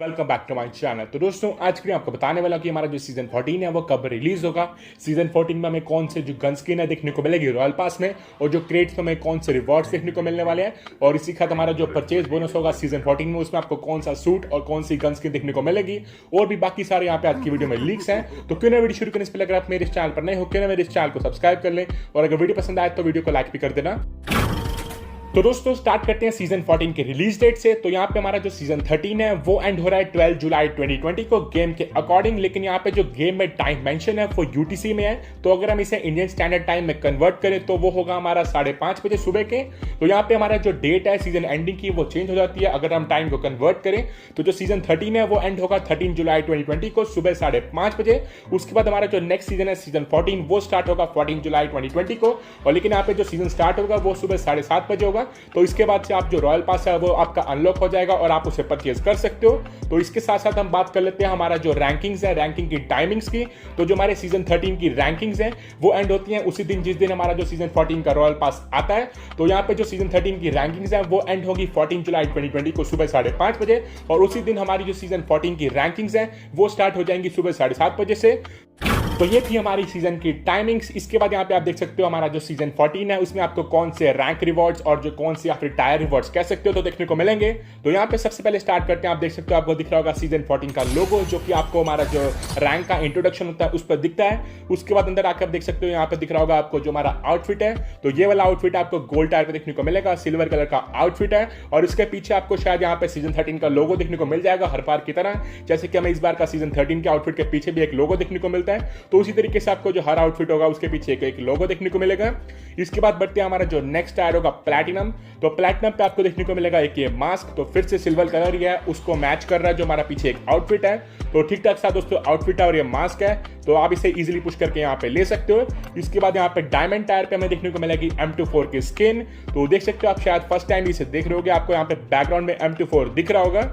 Welcome back to my channel. तो दोस्तों आज के लिए आपको बताने वाला कि हमारा जो सीजन 14 है वो कब रिलीज होगा। सीजन 14 में हमें कौन से जो गन स्किन है देखने को मिलेगी रॉयल पास में, और जो क्रेट्स में हमें कौन से रिवॉर्ड्स देखने को मिलने वाले हैं, और इसी के साथ हमारा जो परचेज बोनस होगा सीजन 14 में उसमें आपको कौन सा सूट और कौन सी गन स्किन देखने को मिलेगी, और भी बाकी सारे यहाँ पे आज की वीडियो में लीक्स हैं। तो क्यों ना वीडियो शुरू करने से पहले अगर आप मेरे चैनल पर नए हो क्यों ना मेरे चैनल को सब्सक्राइब कर लें, और अगर वीडियो पसंद आए तो वीडियो को लाइक भी कर देना। तो दोस्तों स्टार्ट करते हैं सीजन 14 के रिलीज डेट से। तो यहाँ पे हमारा जो सीजन 13 है वो एंड हो रहा है 12 जुलाई 2020 को गेम के अकॉर्डिंग, लेकिन यहाँ पे जो गेम में टाइम मेंशन है वो यूटीसी में है। तो अगर हम इसे इंडियन स्टैंडर्ड टाइम में कन्वर्ट करें तो वो होगा हमारा 5:30 बजे सुबह के। तो यहाँ पे हमारा जो डेट है सीजन एंडिंग की वो चेंज हो जाती है अगर हम टाइम को कन्वर्ट करें। तो जो सीजन 13 है वो एंड होगा 13 जुलाई 2020 को सुबह 5:30 बजे। उसके बाद हमारा जो नेक्स्ट सीजन है सीजन 14 वो स्टार्ट होगा 14 जुलाई 2020 को, और लेकिन यहाँ पे जो सीजन स्टार्ट होगा वो सुबह 7:30 बजे होगा। तो इसके बाद से आप जो रॉयल पास है वो आपका अनलॉक हो जाएगा और आप उसे परचेज कर सकते हो। तो इसके साथ साथ हम बात कर लेते हैं हमारा जो रैंकिंग्स है, रैंकिंग की टाइमिंग्स की। तो जो हमारे सीजन 13 की रैंकिंग्स है वो एंड होती हैं उसी दिन जिस दिन हमारा जो सीजन 14 का रॉयल पास आता है। तो यहाँ पे जो सीजन 13 की रैंकिंग्स है वो एंड होगी 14 जुलाई 2020 को सुबह 5:30 बजे, और उसी दिन हमारी जो सीजन 14 की रैंकिंग्स है वो स्टार्ट हो जाएंगी सुबह 7:30 बजे से। तो ये थी हमारी सीजन की टाइमिंग्स। इसके बाद यहाँ पे आप देख सकते हो हमारा जो सीजन 14 है उसमें आपको कौन से रैंक रिवॉर्ड्स और जो कौन से या फिर टायर रिवॉर्ड्स कह सकते हो तो देखने को मिलेंगे। तो यहाँ पे सबसे पहले स्टार्ट करते हैं। आप देख सकते हो आपको दिख रहा होगा सीजन 14 का लोगो, जो कि आपको हमारा जो रैंक का इंट्रोडक्शन होता है उस पर दिखता है। उसके बाद अंदर आकर आप देख सकते हो यहाँ पे दिख रहा होगा आपको जो हमारा आउटफिट है। तो ये वाला आउटफिट आपको गोल्ड टायर पे देखने को मिलेगा, सिल्वर कलर का आउटफिट है, और इसके पीछे आपको शायद यहाँ पे सीजन 13 का लोगो देखने को मिल जाएगा हर बार की तरह, जैसे कि हमें इस बार का सीजन 13 के आउटफिट के पीछे भी एक लोगो देखने को मिलता है। तो उसी तरीके से जो हर आउटफिट होगा उसके पीछे एक लोगो देखने को मिलेगा। इसके बाद बढ़ते हैं हमारा जो नेक्स्ट टायर होगा प्लैटिनम। तो प्लैटिनम पे आपको देखने को मिलेगा एक ये मास्क, तो फिर से सिल्वर कलर ही है, उसको मैच कर रहा है जो हमारा पीछे एक आउटफिट है। तो ठीक ठाक सा दोस्तों आउटफिट है और ये मास्क है, तो आप इसे इजीली पुश करके यहाँ पे ले सकते हो। इसके बाद यहाँ पे डायमंड टायर पे हमें देखने को मिलेगी M24 की स्किन। तो देख सकते हो आप शायद फर्स्ट टाइम इसे देख रहे होगे, आपको यहाँ पे बैकग्राउंड में M24 दिख रहा होगा।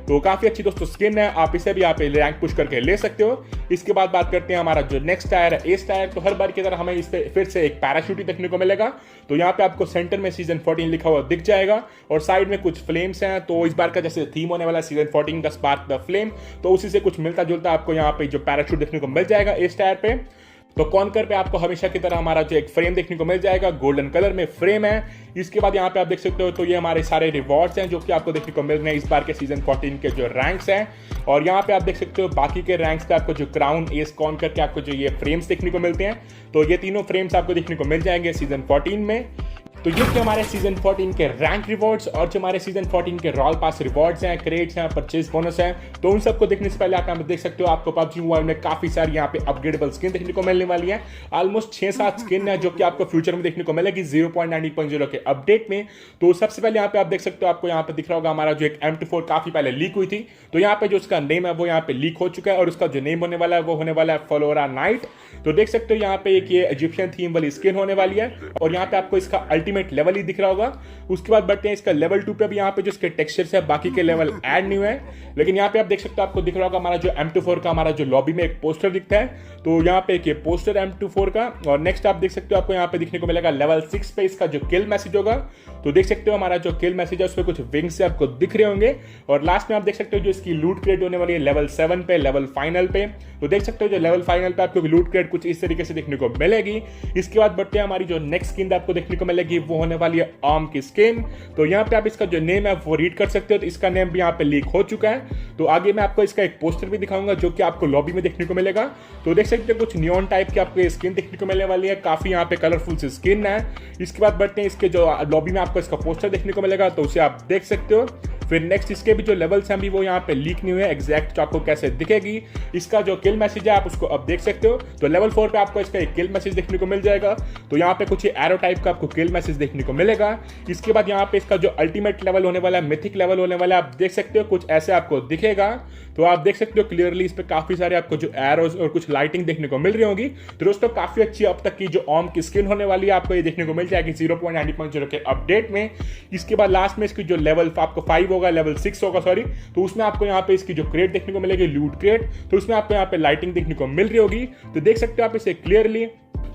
तो काफी अच्छी दोस्तों स्किन है, आप इसे भी यहाँ पे रैंक पुश करके ले सकते हो। इसके बाद बात करते हैं हमारा जो नेक्स्ट टायर है एस टायर। तो हर बार की तरह हमें इस पे फिर से एक पैराशूट ही देखने को मिलेगा। तो यहाँ पे आपको सेंटर में सीजन 14 लिखा हुआ दिख जाएगा, और साइड में कुछ फ्लेम्स हैं। तो इस बार का जैसे थीम होने वाला सीजन 14 का स्पार्क द फ्लेम, तो उसी से कुछ मिलता जुलता आपको यहाँ पे जो पैराशूट देखने को मिल जाएगा एस टायर पे। तो कॉन्कर पे आपको हमेशा की तरह हमारा जो एक फ्रेम देखने को मिल जाएगा, गोल्डन कलर में फ्रेम है। इसके बाद यहाँ पे आप देख सकते हो तो ये हमारे सारे रिवॉर्ड्स हैं जो कि आपको देखने को मिल रहे हैं इस बार के सीजन 14 के जो रैंक्स हैं। और यहाँ पे आप देख सकते हो बाकी के रैंक्स पे आपको जो क्राउन एस कॉन्कर के आपको जो ये फ्रेम्स देखने को मिलते हैं, तो ये तीनों फ्रेम्स आपको देखने को मिल जाएंगे सीजन 14 में। तो ये थे हमारे सीजन 14 के रैंक रिवॉर्ड्स, और जो हमारे सीजन 14 के रॉयल पास रिवॉर्ड्स हैं, क्रेड्स हैं, परचेज बोनस हैं। तो उन सबको देखने से पहले आप यहाँ पे देख सकते हो आपको पबजी मोबाइल में काफी सारी यहाँ पे अपग्रेडेबल स्किन देखने को मिलने वाली है। ऑलमोस्ट 6-7 स्किन है जो कि आपको फ्यूचर में देखने को मिलेगी 0.90.0 के अपडेट में। तो सबसे पहले यहाँ पे आप देख सकते हो आपको यहाँ पे दिख रहा होगा हमारा जो एक M24 काफी पहले लीक हुई थी। तो यहाँ पे जो उसका नेम है वो यहाँ पे लीक हो चुका है, और उसका जो नेम होने वाला है वो होने वाला है फ्लोरा नाइट। तो देख सकते हो यहाँ पे एक ये इजिप्शियन थीम वाली स्किन होने वाली है, और यहाँ पे आपको इसका अल्टीमेट लेवल ही दिख रहा होगा। उसके बाद बढ़ते हैं इसका लेवल 2 पे भी यहाँ पे जो इसके टेक्सचर्स है बाकी के लेवल ऐड नहीं हुए हैं, लेकिन यहाँ पे आप देख सकते हो आपको दिख रहा होगा हमारा जो M24 का हमारा जो लॉबी में एक पोस्टर दिखता है। तो यहाँ पे एक ये पोस्टर M24 का, और नेक्स्ट आप देख सकते हो आपको यहाँ पे दिखने को मिलेगा लेवल 6 पे इसका जो किल मैसेज होगा। तो देख सकते हो हमारा जो किल मैसेज है उसमें कुछ विंग्स से आपको दिख रहे होंगे, और लास्ट में आप देख सकते हो जो इसकी लूट क्रेट होने वाली है लेवल 7 पे, लेवल फाइनल पे। तो देख सकते हो जो लेवल फाइनल पे आपको लूट क्रेट कुछ इस तरीके से देखने को मिलेगी। इसके बाद बढ़ते हैं हमारी जो नेक्स्ट स्किन आपको देखने को मिलेगी वो होने वाली है आर्म की स्किन। तो यहाँ पे आप इसका जो नेम है वो रीड कर सकते हो, तो इसका नेम भी यहाँ पे लीक हो चुका है। तो आगे मैं आपको इसका एक पोस्टर भी दिखाऊंगा जो कि आपको लॉबी में देखने को मिलेगा। तो देख सकते हो कुछ नियॉन टाइप की आपको स्किन देखने को मिलने वाली है, काफी यहाँ पे कलरफुल सी स्किन है। इसके बाद बढ़ते हैं इसके जो लॉबी में आपको इसका पोस्टर देखने को मिलेगा, तो उसे आप देख सकते हो। फिर नेक्स्ट इसके भी जो लेवल्स हैं भी वो यहाँ पे लीक नहीं हुए, एग्जैक्ट आपको कैसे दिखेगी। इसका जो किल मैसेज है आप उसको अब देख सकते हो। तो लेवल 4 पे आपको इसका एक किल मैसेज देखने को मिल जाएगा। तो यहाँ पे कुछ एरो टाइप का आपको किल मैसेज देखने को मिलेगा। इसके बाद यहाँ पे इसका जो अल्टीमेट लेवल होने वाला है, मिथिक लेवल होने वाला है, आप देख सकते हो कुछ ऐसे आपको दिखेगा। तो आप देख सकते हो क्लियरली इस पे काफी सारे आपको जो एरोज और कुछ लाइटिंग देखने को मिल रही होगी। तो दोस्तों काफी अच्छी अब तक की जो आर्म की स्किन होने वाली है आपको ये देखने को मिल जाएगी 0.90.0 के अपडेट में। इसके बाद लास्ट में इसकी जो लेवल आपको 5 होगा, लेवल 6 होगा सॉरी, तो उसमें आपको यहाँ पे इसकी जो क्रेट देखने को मिलेगी लूट क्रेट, तो उसमें आपको यहाँ पे लाइटिंग देखने को मिल रही होगी। तो देख सकते हो आप इसे क्लियरली।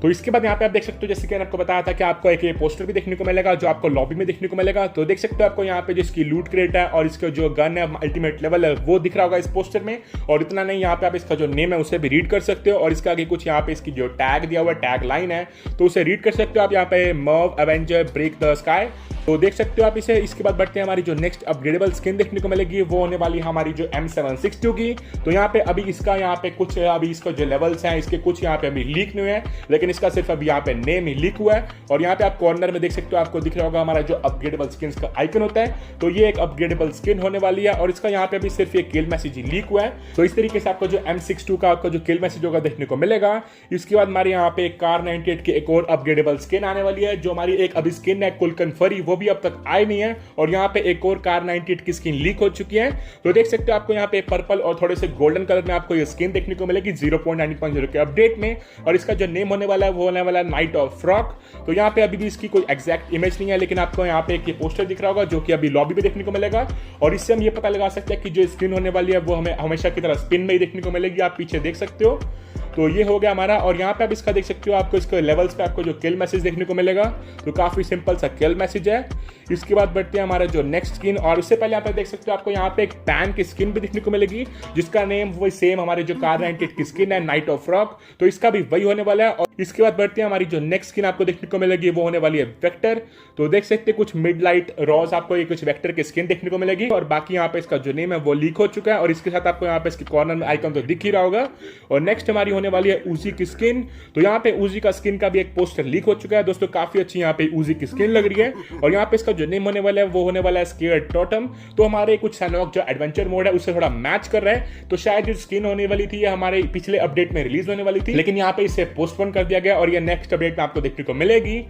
तो इसके बाद यहाँ पे आप देख सकते हो जैसे कि मैंने आपको बताया था कि आपको एक ये पोस्टर भी देखने को मिलेगा जो आपको लॉबी में देखने को मिलेगा। तो देख सकते हो आपको यहाँ पे जो इसकी लूट क्रेट है और इसका जो गन है अल्टीमेट लेवल है वो दिख रहा होगा इस पोस्टर में। और इतना नहीं, यहाँ पे आप इसका जो नेम है उसे भी रीड कर सकते हो और इसका आगे कुछ यहाँ पे इसकी जो टैग दिया हुआ टैग लाइन है तो उसे रीड कर सकते हो आप यहाँ पे, Marvel Avenger break the sky. तो देख सकते हो आप इसे। इसके बाद बढ़ते हैं हमारी जो नेक्स्ट अपग्रेडेबल स्किन देखने को मिलेगी वो होने वाली है हमारी जो M762 की। तो यहाँ पे अभी इसका यहाँ पे कुछ अभी इसका जो लेवल्स हैं इसके कुछ यहाँ पे अभी लीक नहीं हुए हैं, लेकिन इसका सिर्फ अभी यहाँ पे नेम ही लीक हुआ है। और यहाँ पे आप कॉर्नर में देख सकते हो, आपको दिख रहा होगा हमारा जो अपग्रेडेबल स्किन का आइकन होता है। तो ये एक अपग्रेडेबल स्किन होने वाली है और इसका यहाँ पे अभी सिर्फ एक किल मैसेज ही लीक हुआ है। तो इस तरीके से आपको जो M62 का आपका जो किल मैसेज होगा देखने को मिलेगा। इसके बाद हमारे यहाँ पे कार 98 की एक और अपग्रेडेबल स्किन आने वाली है। जो हमारी एक अभी स्किन है कुलकन फरी, वो भी अब तक आई नहीं है। और यहाँ पे एक और कार 98 की स्किन लीक हो चुकी है। तो देख सकते हो आपको यहाँ पे पर्पल और थोड़े से गोल्डन कलर में आपको ये स्किन देखने को मिलेगी 0.90 के अपडेट में। और इसका जो नेम होने वाला है वो होने वाला है नाइट ऑफ फ्रॉक। तो यहाँ पे अभी भी इसकी कोई एग्जैक्ट इमेज नहीं है, लेकिन आपको यहाँ पे एक ये पोस्टर दिख रहा होगा जो कि अभी लॉबी में देखने को मिलेगा। और इससे हम ये पता लगा सकते हैं कि जो स्किन होने वाली है वो हमें हमेशा की तरह स्पिन में ही देखने को मिलेगी। आप पीछे देख सकते हो। तो ये हो गया हमारा। और यहाँ पे आप इसका देख सकते हो, आपको इसके लेवल्स पे आपको जो किल मैसेज देखने को मिलेगा। तो काफी सिंपल सा किल मैसेज है। इसके बाद बढ़ते हैं हमारा जो नेक्स्ट स्किन। और उससे पहले यहाँ पे देख सकते हो, आपको यहाँ पे एक पैन की स्किन भी देखने को मिलेगी जिसका नेम वही सेम हमारे जो कार 98 की स्किन है, नाइट ऑफ फ्रॉक। तो इसका भी वही होने वाला है। और इसके बाद बढ़ते हैं हमारी जो नेक्स्ट स्किन आपको देखने को मिलेगी वो होने वाली है वेक्टर। तो देख सकते हैं कुछ मिड लाइट रॉज आपको ये कुछ वेक्टर की स्किन देखने को मिलेगी। और बाकी यहाँ पे इसका जो नेम है वो लीक हो चुका है। और इसके साथ आपको यहाँ पे इसके कॉर्नर में आइकन तो दिख ही रहा होगा। और नेक्स्ट हमारी होने वाली है उजी की स्किन। तो यहाँ पे उजी का स्किन का भी एक पोस्टर लीक हो चुका है दोस्तों। काफी अच्छी यहाँ पे उजी की स्किन लग रही है। और यहाँ पे इसका जो नेम होने वाला है वो होने वाला है स्केयर्ड टोटम। तो हमारे कुछ सैनॉक जो एडवेंचर मोड है उससे थोड़ा मैच कर रहा है। तो शायद जो स्किन होने वाली थी ये हमारे पिछले अपडेट में रिलीज होने वाली थी, लेकिन यहाँ पे इसे पोस्टपोन कर दिया गया और ये नेक्स्ट अपडेट में आपको देखने को मिलेगी।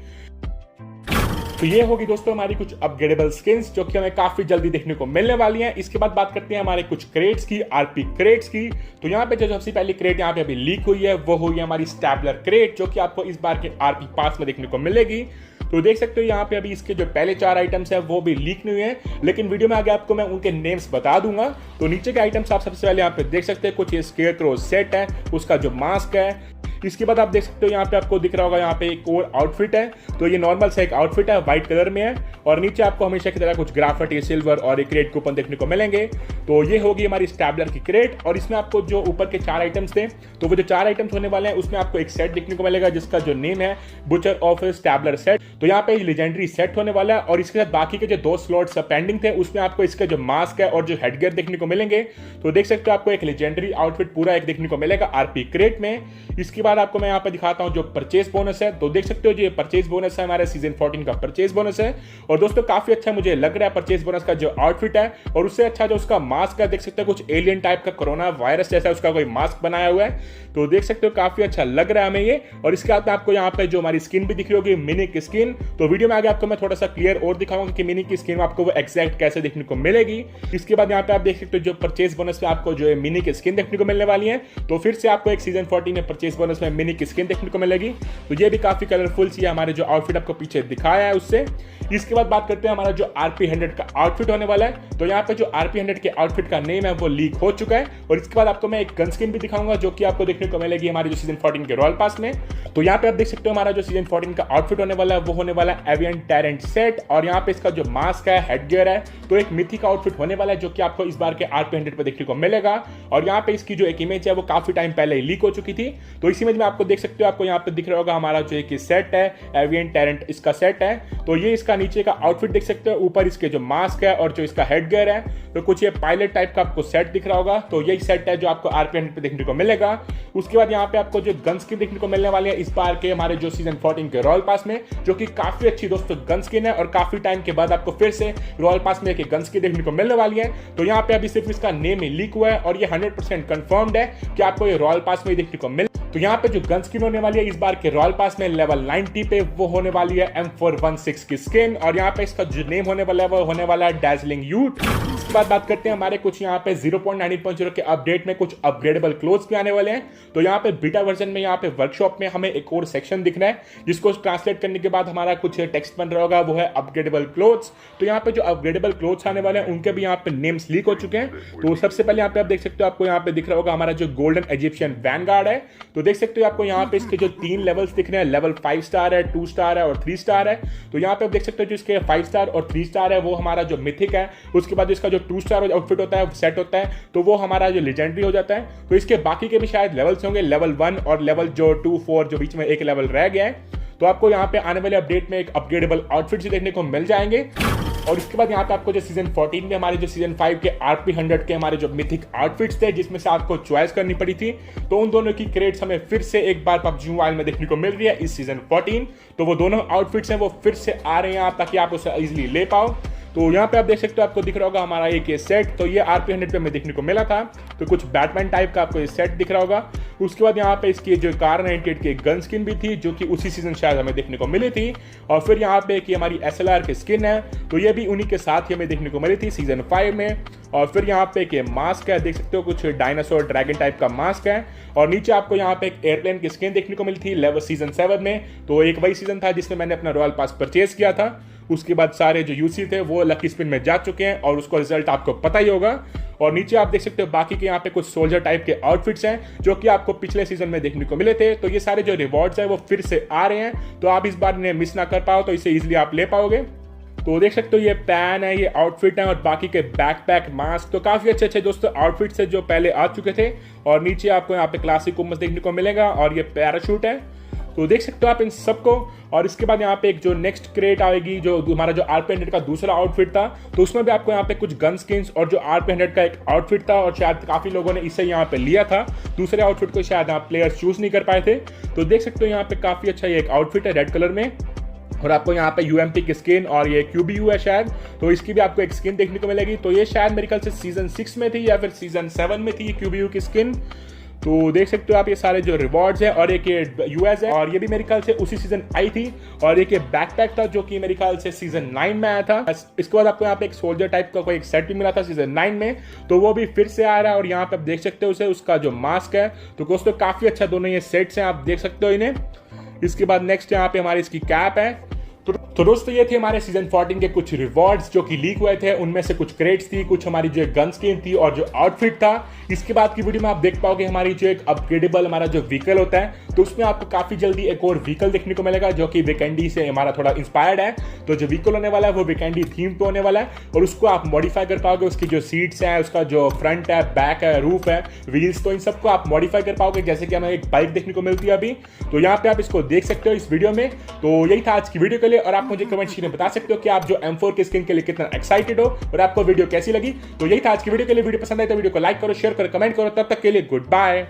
तो ये होगी दोस्तों हमारी कुछ अपग्रेडेबल स्किन्स जो कि हमें काफी जल्दी देखने को मिलने वाली हैं। इसके बाद बात करते हैं हमारे कुछ क्रेट्स की, आरपी क्रेट्स की। तो यहाँ पे जो सबसे पहली क्रेट यहाँ पे अभी लीक हुई है वो हुई है हमारी स्टैबलर क्रेट, जो कि आपको इस बार के आरपी पास में देखने को मिलेगी। तो देख सकते हो यहाँ पे अभी इसके जो पहले 4 आइटम्स है वो भी लीक नहीं हुए हैं, लेकिन वीडियो में आगे आपको मैं उनके नेम्स बता दूंगा। तो नीचे के आइटम्स आप सबसे पहले यहाँ पे देख सकते हैं, कुछ ये स्केयर थ्रो सेट है, उसका जो मास्क है। इसके बाद आप देख सकते हो यहाँ पे आपको दिख रहा होगा यहाँ पे एक और आउटफिट है। तो ये नॉर्मल सा एक आउटफिट है, व्हाइट कलर में है। और नीचे आपको हमेशा की तरह कुछ ग्राफिटी, सिल्वर और एक क्रेट कूपन देखने को मिलेंगे। तो ये होगी हमारी स्टैबलर की क्रेट। और इसमें आपको जो ऊपर के 4 आइटम्स थे, तो वो जो 4 आइटम्स होने वाले हैं उसमें आपको एक सेट देखने को मिलेगा जिसका जो नेम है बुचर ऑफ स्टैबलर सेट। तो यहाँ पे लेजेंडरी सेट होने वाला है। और इसके साथ बाकी के जो 2 स्लॉट्स पेंडिंग थे उसमें आपको इसका जो मास्क है और जो हेडगियर देखने को मिलेंगे। तो देख सकते हो आपको एक लेजेंडरी आउटफिट पूरा एक देखने को मिलेगा आरपी क्रेट में। इसके बाद आपको मैं यहाँ पे दिखाता हूँ जो परचेज बोनस है। तो देख सकते हो जो परचेज बोनस है हमारे सीजन 14 का परचेज बोनस है। और दोस्तों काफी अच्छा मुझे लग रहा है परचेज बोनस का जो आउटफिट है, और उससे अच्छा जो उसका मास्क है, देख सकते हो कुछ एलियन टाइप का कोरोना वायरस जैसा उसका कोई मास्क बनाया हुआ है। तो देख सकते हो काफी अच्छा लग रहा है हमें ये। और इसके बाद आपको यहाँ पे जो हमारी स्किन भी दिख रही होगी, मिनी की स्किन। तो वीडियो में आगे आपको मैं थोड़ा सा क्लियर और दिखाऊंगा कि मिनी की स्किन आपको वो एक्जैक्ट कैसे देखने को मिलेगी। इसके बाद यहाँ पे आप देख सकते हो जो परचेज बोनस में आपको जो मिनी की स्किन देखने को मिलने वाली है। तो फिर से आपको एक सीजन 14 में परचेज बोनस में मिनी की स्किन देखने को मिलेगी। तो ये भी काफी कलरफुल सी है हमारे जो आउटफिट आपको पीछे दिखाया है उससे। इसके बाद बात करते हैं हमारा जो आरपी 100 का आउटफिट होने वाला है। तो यहाँ पे जो आरपी 100 के आउटफिट का नेम है वो लीक हो चुका है। और इसके बाद आपको मैं एक गन स्किन भी दिखाऊंगा जो कि आपको देखने को मिलेगी हमारे जो सीजन 14 के रॉयल पास में। तो यहाँ पे आप देख सकते हो हमारा जो सीजन 14 का आउटफिट होने वाला है वो होने वाला है एवियन टैरेंट सेट। और यहाँ पे इसका जो मास्क है, हेडगियर है, तो एक मिथिक आउटफिट होने वाला है जो कि आपको इस बार के आरपी 100 पे देखने को मिलेगा। और यहाँ पे इसकी जो एक इमेज है वो काफी टाइम पहले ही लीक हो चुकी थी। तो इस इमेज में आपको देख सकते हो, आपको यहाँ पे दिख रहा होगा हमारा जो एक सेट है, एवियन टैरेंट इसका सेट है। तो ये इसका नीचे का आउटफिट देख सकते हो, ऊपर इसके जो मास्क है और जो इसका हेडगियर है, तो कुछ ये पायलट टाइप का आपको सेट दिख रहा होगा। तो यही सेट है जो आपको आरपी 100 पे देखने को मिलेगा। उसके बाद यहाँ पे आपको जो गन स्किन देखने को मिलने वाली है इस बार के हमारे जो सीजन 14 के रॉयल पास में, जो कि काफी अच्छी दोस्तों गन स्किन है। और काफी टाइम के बाद आपको फिर से रॉयल पास में एक गन स्किन देखने को मिलने वाली है। तो यहाँ पे अभी सिर्फ इसका नेम ही लीक हुआ है और ये 100% कंफर्म्ड है कि आपको ये रॉयल पास में ही देखने को मिल। तो यहाँ पे जो गन स्किन होने वाली है इस बार के रॉयल पास में लेवल 90 पे, वो होने वाली है M416 की स्किन। और यहाँ पे इसका जो नेम होने वाला है वो होने वाला है डैजलिंग यूथ। उसके बाद बात करते हैं हमारे कुछ यहाँ पे 0.19.0 के अपडेट में कुछ अपग्रेडेबल क्लोथ्स भी आने वाले हैं। तो यहाँ पे बीटा वर्जन में यहाँ पे वर्कशॉप में हमें एक और सेक्शन दिख रहा है जिसको ट्रांसलेट करने के बाद हमारा कुछ टेक्स्ट बन रहा होगा, वो है अपग्रेडेबल क्लोथ्स। तो यहाँ पे जो अपग्रेडेबल क्लोथ्स आने वाले हैं उनके भी यहाँ पे नेम्स लीक हो चुके हैं। तो सबसे पहले यहाँ पे आप देख सकते हो, आपको यहाँ पे दिख रहा होगा हमारा जो गोल्डन इजिप्शियन वैनगार्ड है। तो देख सकते हो आपको यहाँ पे इसके जो 3 लेवल्स दिख रहे हैं, लेवल 5 स्टार है, 2 स्टार है और 3 स्टार है। तो यहाँ पे आप देख सकते हो जो इसके 5 स्टार और 3 स्टार है वो हमारा जो मिथिक है। उसके बाद इसका जो 2 स्टार आउटफिट होता है, सेट होता है, तो वो हमारा जो लेजेंडरी हो जाता है। तो इसके बाकी के भी शायद लेवल्स होंगे, लेवल 1 और लेवल जो 2, 4 जो बीच में एक लेवल रह गया है। तो आपको यहाँ पे आने वाले अपडेट में एक अपग्रेडेबल आउटफिट से देखने को मिल जाएंगे। और इसके बाद यहाँ पे आपको जो सीजन 14 में हमारे जो सीजन 5 के RP 100 के हमारे जो मिथिक आउटफिट्स थे, जिसमें से आपको चॉइस करनी पड़ी थी, तो उन दोनों की क्रेड्स हमें फिर से एक बार PUBG मोबाइल में देखने को मिल रही है इस सीजन 14। तो वो दोनों आउटफिट्स हैं वो फिर से आ रहे हैं आप, ताकि आप उसे इजिली ले पाओ। तो यहाँ पे आप देख सकते हो, आपको दिख रहा होगा हमारा एक ये सेट। तो ये RP 100 पे हमें देखने को मिला था। तो कुछ बैटमैन टाइप का आपको ये सेट दिख रहा होगा। उसके बाद यहाँ पे इसकी जो कार 98 की गन स्किन भी थी, जो कि उसी सीजन शायद हमें देखने को मिली थी। और फिर यहाँ पे एक हमारी SLR की स्किन है, तो ये भी उन्हीं के साथ ही हमें देखने को मिली थी सीजन 5 में। और फिर यहाँ पे एक ये मास्क है, देख सकते हो कुछ डायनासोर ड्रैगन टाइप का मास्क है। और नीचे आपको यहाँ पे एक एयरप्लेन की स्किन देखने को मिली थी लेवल सीजन 7 में। तो एक वही सीजन था जिसमें मैंने अपना रॉयल पास परचेज किया था। उसके बाद सारे जो यूसी थे वो लकी स्पिन में जा चुके हैं और उसका रिजल्ट आपको पता ही होगा। और नीचे आप देख सकते हो बाकी के यहाँ पे कुछ सोल्जर टाइप के आउटफिट्स हैं जो कि आपको पिछले सीजन में देखने को मिले थे। तो ये सारे जो रिवॉर्ड्स हैं वो फिर से आ रहे हैं, तो आप इस बार इन्हें मिस ना कर पाओ, तो इसे इजिली आप ले पाओगे। तो देख सकते हो ये पैन है, ये आउटफिट है और बाकी के बैकपैक, मास्क, तो काफी अच्छे अच्छे दोस्तों आउटफिट्स है जो पहले आ चुके थे। और नीचे आपको यहाँ पे क्लासिक उमस देखने को मिलेगा और ये पैराशूट है। तो देख सकते हो आप इन सबको। और इसके बाद यहाँ पे एक जो नेक्स्ट क्रेट आएगी, जो हमारा जो RP 100 का दूसरा आउटफिट था, तो उसमें भी आपको यहाँ पे कुछ गन स्किन्स और जो RP 100 का एक आउटफिट था, और शायद काफी लोगों ने इसे यहाँ पे लिया था, दूसरे आउटफिट को शायद यहाँ प्लेयर्स चूज नहीं कर पाए थे। तो देख सकते हो यहाँ पे काफी अच्छा ये एक आउटफिट है रेड कलर में। और आपको यहाँ पे UMP की स्किन और ये QBU है शायद, तो इसकी भी आपको एक स्किन देखने को मिलेगी। तो ये शायद मेरे ख्याल से सीजन 6 में थी या फिर सीजन 7 में थी QBU की स्किन। तो देख सकते हो आप ये सारे जो रिवॉर्ड्स हैं। और एक ये US है और ये भी मेरे ख्याल से उसी सीजन आई थी। और एक ये बैकपैक था जो कि मेरे ख्याल से सीजन 9 में आया था। इसके बाद आपको यहाँ पे एक सोल्जर टाइप का कोई एक सेट भी मिला था सीजन 9 में, तो वो भी फिर से आ रहा है। और यहाँ पे आप देख सकते हो उसे, उसका जो मास्क है। तो दोस्तों काफी अच्छा दोनों ये सेट्स हैं, आप देख सकते हो इन्हें। इसके बाद नेक्स्ट यहाँ पे हमारी इसकी कैप है। तो दोस्तों ये थे हमारे सीजन 14 के कुछ रिवॉर्ड्स जो कि लीक हुए थे। उनमें से कुछ क्रेट्स थी, कुछ हमारी जो गन स्किन थी और जो आउटफिट था। इसके बाद की वीडियो में आप देख पाओगे हमारी जो एक अपग्रेडेबल हमारा जो व्हीकल होता है, तो उसमें आपको काफी जल्दी एक और व्हीकल देखने को मिलेगा जो कि वीकेंडी से हमारा थोड़ा इंस्पायर्ड है। तो जो व्हीकल होने वाला है वो वीकेंडी थीम पे होने वाला है और उसको आप मॉडिफाई कर पाओगे। उसकी जो सीट्स हैं, उसका जो फ्रंट है, बैक है, रूफ है, व्हील्स, तो इन सबको आप मॉडिफाई कर पाओगे, जैसे कि हमें एक बाइक देखने को मिलती है अभी। तो यहाँ पे आप इसको देख सकते हो इस वीडियो में। तो यही था आज की वीडियो के लिए। और आप मुझे कमेंट में बता सकते हो कि आप जो M4 के स्किन के लिए कितना एक्साइटेड हो और आपको वीडियो कैसी लगी। तो यही था आज की वीडियो के लिए। वीडियो पसंद आए तो वीडियो को लाइक करो, शेयर करो, कमेंट करो। तब तक के लिए गुड बाय।